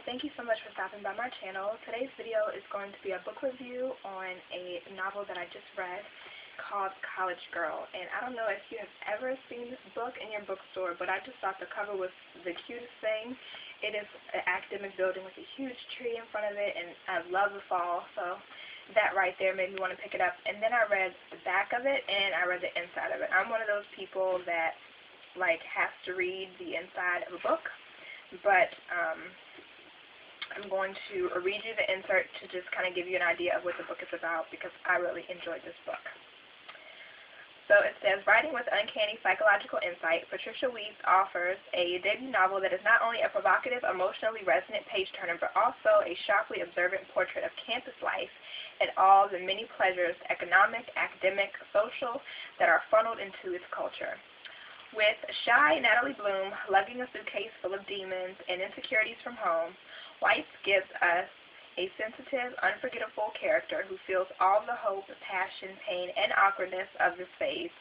Thank you so much for stopping by my channel. Today's video is going to be a book review on a novel that I just read called College Girl. And I don't know if you have ever seen this book in your bookstore, but I just thought the cover was the cutest thing. It is an academic building with a huge tree in front of it, and I love the fall, so that right there made me want to pick it up. And then I read the back of it, and I read the inside of it. I'm one of those people that has to read the inside of a book, but I'm going to read you the insert to just kind of give you an idea of what the book is about, because I really enjoyed this book. So it says, writing with uncanny psychological insight, Patricia Weitz offers a debut novel that is not only a provocative, emotionally resonant page-turner, but also a sharply observant portrait of campus life and all the many pleasures, economic, academic, social, that are funneled into its culture. With shy Natalie Bloom lugging a suitcase full of demons and insecurities from home, Weitz gives us a sensitive, unforgettable character who feels all the hope, passion, pain, and awkwardness of this phase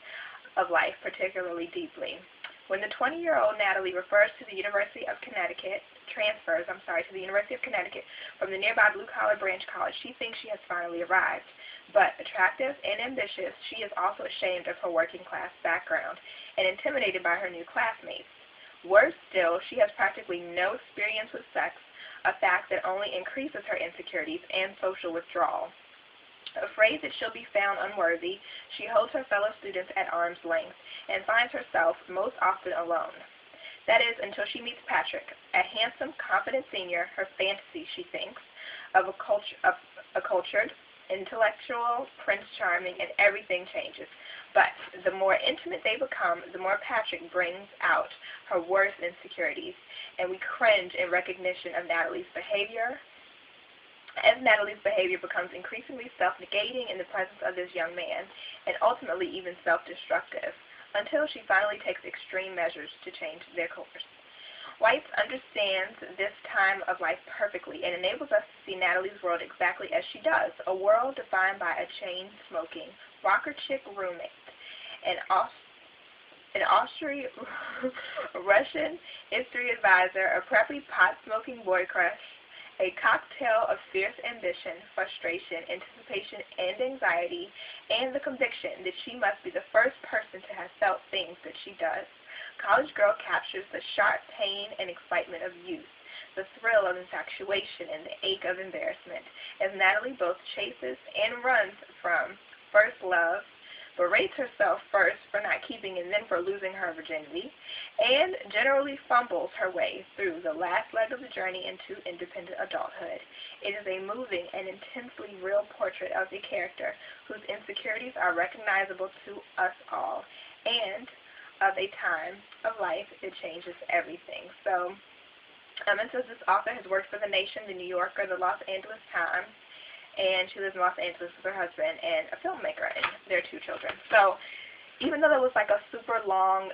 of life particularly deeply. When the 20-year-old Natalie transfers to the University of Connecticut from the nearby blue-collar branch college, she thinks she has finally arrived. But attractive and ambitious, she is also ashamed of her working-class background and intimidated by her new classmates. Worse still, she has practically no experience with sex, a fact that only increases her insecurities and social withdrawal. Afraid that she'll be found unworthy, she holds her fellow students at arm's length and finds herself most often alone. That is, until she meets Patrick, a handsome, confident senior, her fantasy, she thinks, of a cultured, intellectual, Prince Charming, and everything changes. But the more intimate they become, the more Patrick brings out her worst insecurities, and we cringe in recognition of Natalie's behavior, as Natalie's behavior becomes increasingly self-negating in the presence of this young man, and ultimately even self-destructive, until she finally takes extreme measures to change their course. Weitz understands this time of life perfectly and enables us to see Natalie's world exactly as she does, a world defined by a chain-smoking, rocker chick roommate, an Russian history advisor, a preppy pot-smoking boy crush, a cocktail of fierce ambition, frustration, anticipation, and anxiety, and the conviction that she must be the first person to have felt things that she does. College Girl captures the sharp pain and excitement of youth, the thrill of infatuation, and the ache of embarrassment, as Natalie both chases and runs from first love, berates herself first for not keeping and then for losing her virginity, and generally fumbles her way through the last leg of the journey into independent adulthood. It is a moving and intensely real portrait of a character whose insecurities are recognizable to us all, and of a time of life that changes everything. So, it says this author has worked for The Nation, The New Yorker, The Los Angeles Times, and she lives in Los Angeles with her husband and a filmmaker and their 2 children. So, even though that was like a super long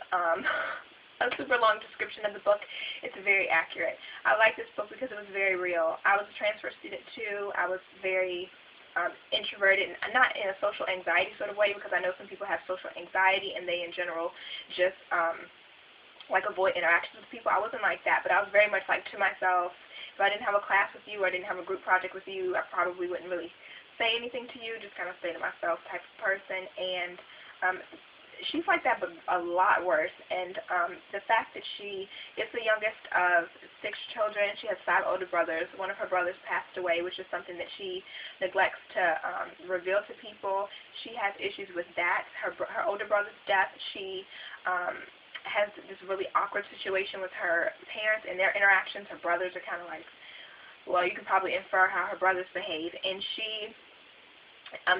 description of the book, it's very accurate. I like this book because it was very real. I was a transfer student too. I was very introverted, and not in a social anxiety sort of way, because I know some people have social anxiety and they in general just avoid interactions with people. I wasn't like that, but I was very much to myself. If I didn't have a class with you or I didn't have a group project with you, I probably wouldn't really say anything to you, just kind of stay to myself type of person. And she's like that, but a lot worse. And the fact that she is the youngest of 6 children, she has 5 older brothers. One of her brothers passed away, which is something that she neglects to reveal to people. She has issues with that. Her older brother's death, she has this really awkward situation with her parents and their interactions. Her brothers are kind of well, you can probably infer how her brothers behave. And she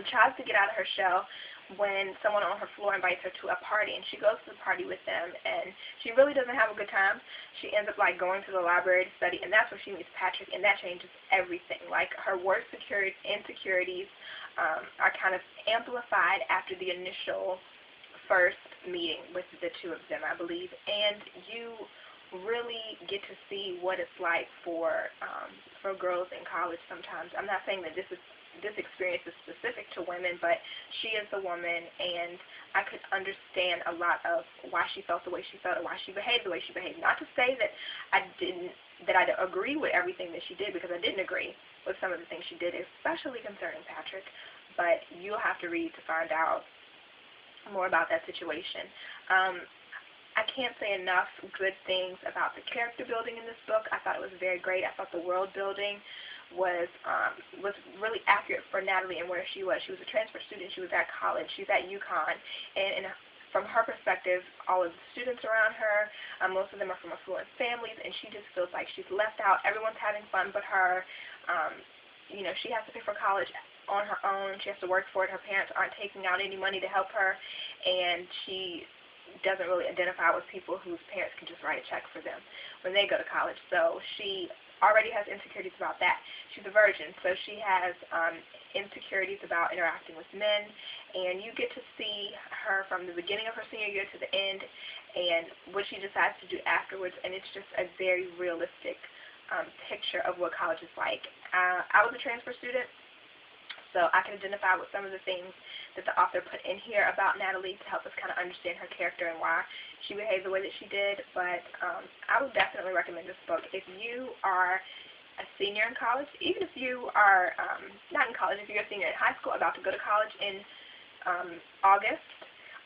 tries to get out of her shell when someone on her floor invites her to a party, and she goes to the party with them, and she really doesn't have a good time. She ends up going to the library to study, and that's when she meets Patrick, and that changes everything. Her worst insecurities are kind of amplified after the initial first meeting with the 2 of them, I believe, and you really get to see what it's like for girls in college sometimes. I'm not saying that this experience is specific to women, but she is a woman, and I could understand a lot of why she felt the way she felt or why she behaved the way she behaved. Not to say that I didn't that I agree with everything that she did, because I didn't agree with some of the things she did, especially concerning Patrick. But you'll have to read to find out more about that situation. I can't say enough good things about the character building in this book. I thought it was very great. I thought the world building was really accurate for Natalie and where she was. She was a transfer student. She was at college. She's at UConn. And from her perspective, all of the students around her, most of them are from affluent families, and she just feels like she's left out. Everyone's having fun but her. You know, she has to pay for college on her own. She has to work for it. Her parents aren't taking out any money to help her, and she doesn't really identify with people whose parents can just write a check for them when they go to college. So she already has insecurities about that. She's a virgin, so she has insecurities about interacting with men, and you get to see her from the beginning of her senior year to the end and what she decides to do afterwards, and it's just a very realistic picture of what college is like. I was a transfer student, so I can identify with some of the things that the author put in here about Natalie to help us kind of understand her character and why she behaved the way that she did. But I would definitely recommend this book. If you are a senior in college, even if you are not in college, if you're a senior in high school about to go to college in August,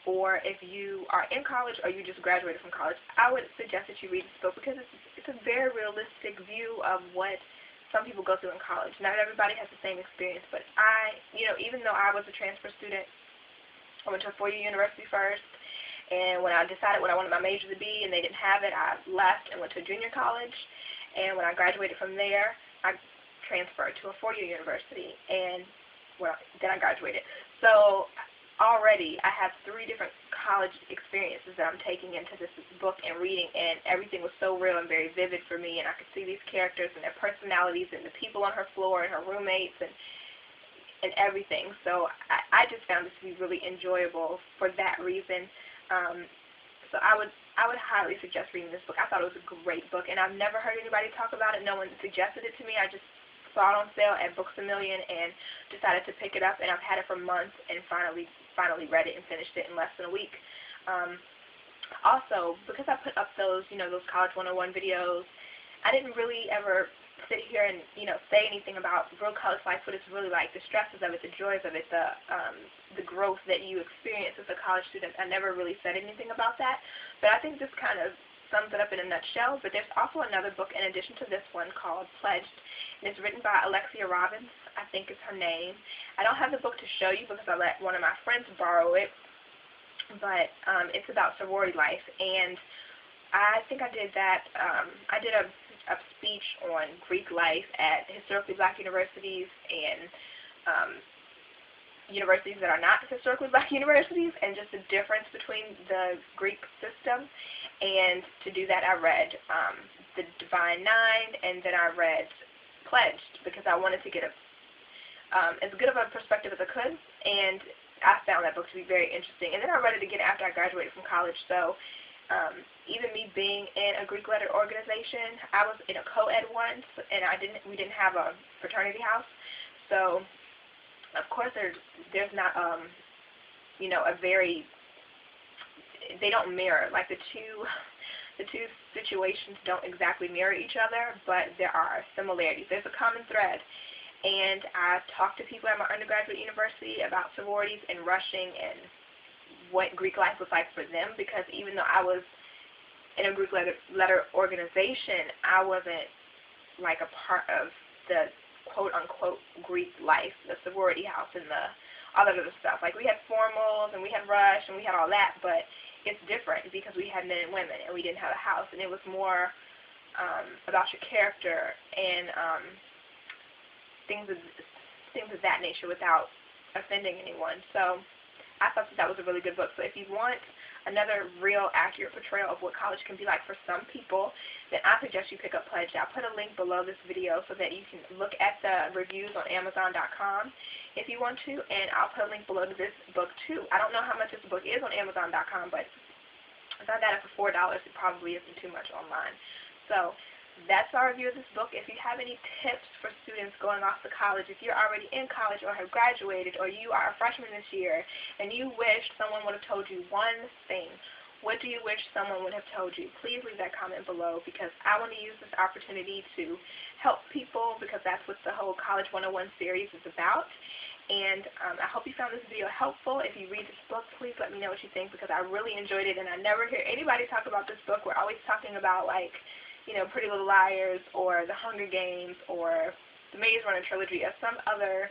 or if you are in college or you just graduated from college, I would suggest that you read this book, because it's a very realistic view of what some people go through in college. Not everybody has the same experience, but even though I was a transfer student, I went to a 4-year university first, and when I decided what I wanted my major to be and they didn't have it, I left and went to a junior college, and when I graduated from there, I transferred to a 4-year university, and then I graduated. So already I have 3 different college experiences that I'm taking into this book and reading, and everything was so real and very vivid for me, and I could see these characters and their personalities and the people on her floor and her roommates and everything. So I just found this to be really enjoyable for that reason. So I would highly suggest reading this book. I thought it was a great book, and I've never heard anybody talk about it. No one suggested it to me. I just saw it on sale at Books A Million and decided to pick it up, and I've had it for months and finally read it and finished it in less than a week. Also, because I put up those College 101 videos, I didn't really ever sit here and say anything about real college life, what it's really like, the stresses of it, the joys of it, the growth that you experience as a college student. I never really said anything about that, but I think this kind of sums it up in a nutshell. But there's also another book in addition to this one called Pledged, and it's written by Robbins, I think is her name. I don't have the book to show you because I let one of my friends borrow it, but it's about sorority life, and I think I did that. I did a speech on Greek life at historically black universities and universities that are not historically black universities, and just the difference between the Greek system. And to do that, I read The Divine Nine, and then I read Pledged, because I wanted to get as good of a perspective as I could, and I found that book to be very interesting. And then I read it again after I graduated from college. So even me being in a Greek letter organization, I was in a co-ed once, and we didn't have a fraternity house. So of course there's not they don't mirror, like the two situations don't exactly mirror each other, but there are similarities. There's a common thread. And I talked to people at my undergraduate university about sororities and rushing and what Greek life was like for them, because even though I was in a Greek letter organization, I wasn't like a part of the quote-unquote Greek life, the sorority house and all that other stuff. Like, we had formals and we had rush and we had all that, but it's different because we had men and women and we didn't have a house, and it was more about your character and things of that nature without offending anyone. So I thought that was a really good book. So if you want another real accurate portrayal of what college can be like for some people, then I suggest you pick up Pledged. I'll put a link below this video so that you can look at the reviews on Amazon.com if you want to, and I'll put a link below to this book too. I don't know how much this book is on Amazon.com, but if I got it for $4, it probably isn't too much online. So that's our review of this book. If you have any tips for students going off to college, if you're already in college or have graduated, or you are a freshman this year and you wish someone would have told you one thing, What do you wish someone would have told you? Please leave that comment below, because I want to use this opportunity to help people, because that's what the whole College 101 series is about. And I hope you found this video helpful. If you read this book, please let me know what you think, because I really enjoyed it, and I never hear anybody talk about this book. We're always talking about, like, you know, Pretty Little Liars or The Hunger Games or the Maze Runner trilogy or some other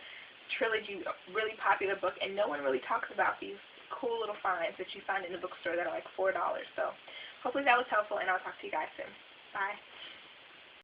trilogy, really popular book, and no one really talks about these cool little finds that you find in the bookstore that are like $4. So hopefully that was helpful, and I'll talk to you guys soon. Bye.